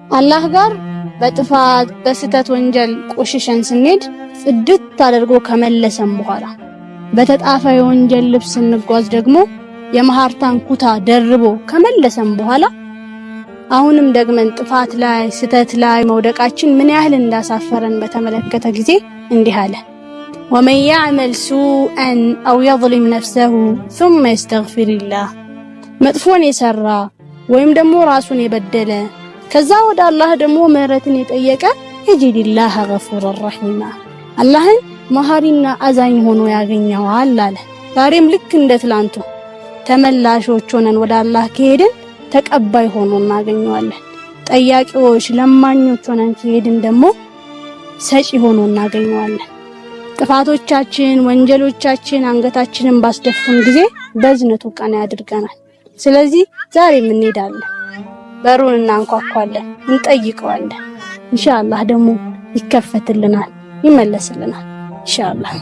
አላህ ጋር በጥፋት በስተት ወንጀል ቆሽሸን ስንሄድ ጽድት አድርጎ ከመለሰን በኋላ በተጣፈ የወንጀል ልብስ እንጓዝ ደግሞ የመሃርታን ኩታ ደርቦ ከመለሰን በኋላ አሁንም ደግመን ጥፋት ላይ ስተት ላይ መውደቃችን ምን ያህል እንዳሳፈረን በተመለከተ ጊዜ እንዲህ አለ ومن يعمل سوءا أو يظلم نفسه ثم يستغفر الله መጥፎን የሰራ ወይም ደግሞ ራሱን የበደለ ከዛ ወደ አላህ ደግሞ ምህረትን የጠየቀ ይጅዲላህ ገፉር ረሂማ አላህን መሃሪና አዛኝ ሆኖ ያገኘዋል አለ። ዛሬም ልክ እንደ ትላንቱ ተመላሾች ሆነን ወደ አላህ ከሄድን ተቀባይ ሆኖ እናገኘዋለን። ጠያቂዎች ለማኞች ሆነን ከሄድን ደግሞ ሰጪ ሆኖ እናገኘዋለን። ጥፋቶቻችን ወንጀሎቻችን አንገታችንን ባስደፉን ጊዜ በዝነቱ ቀና ያድርገናል። ስለዚህ ዛሬም እንሄዳለን፣ በሩን እናንኳኳለን፣ እንጠይቀዋለን። ኢንሻአላህ ደግሞ ይከፈትልናል፣ ይመለስልናል ኢንሻአላህ።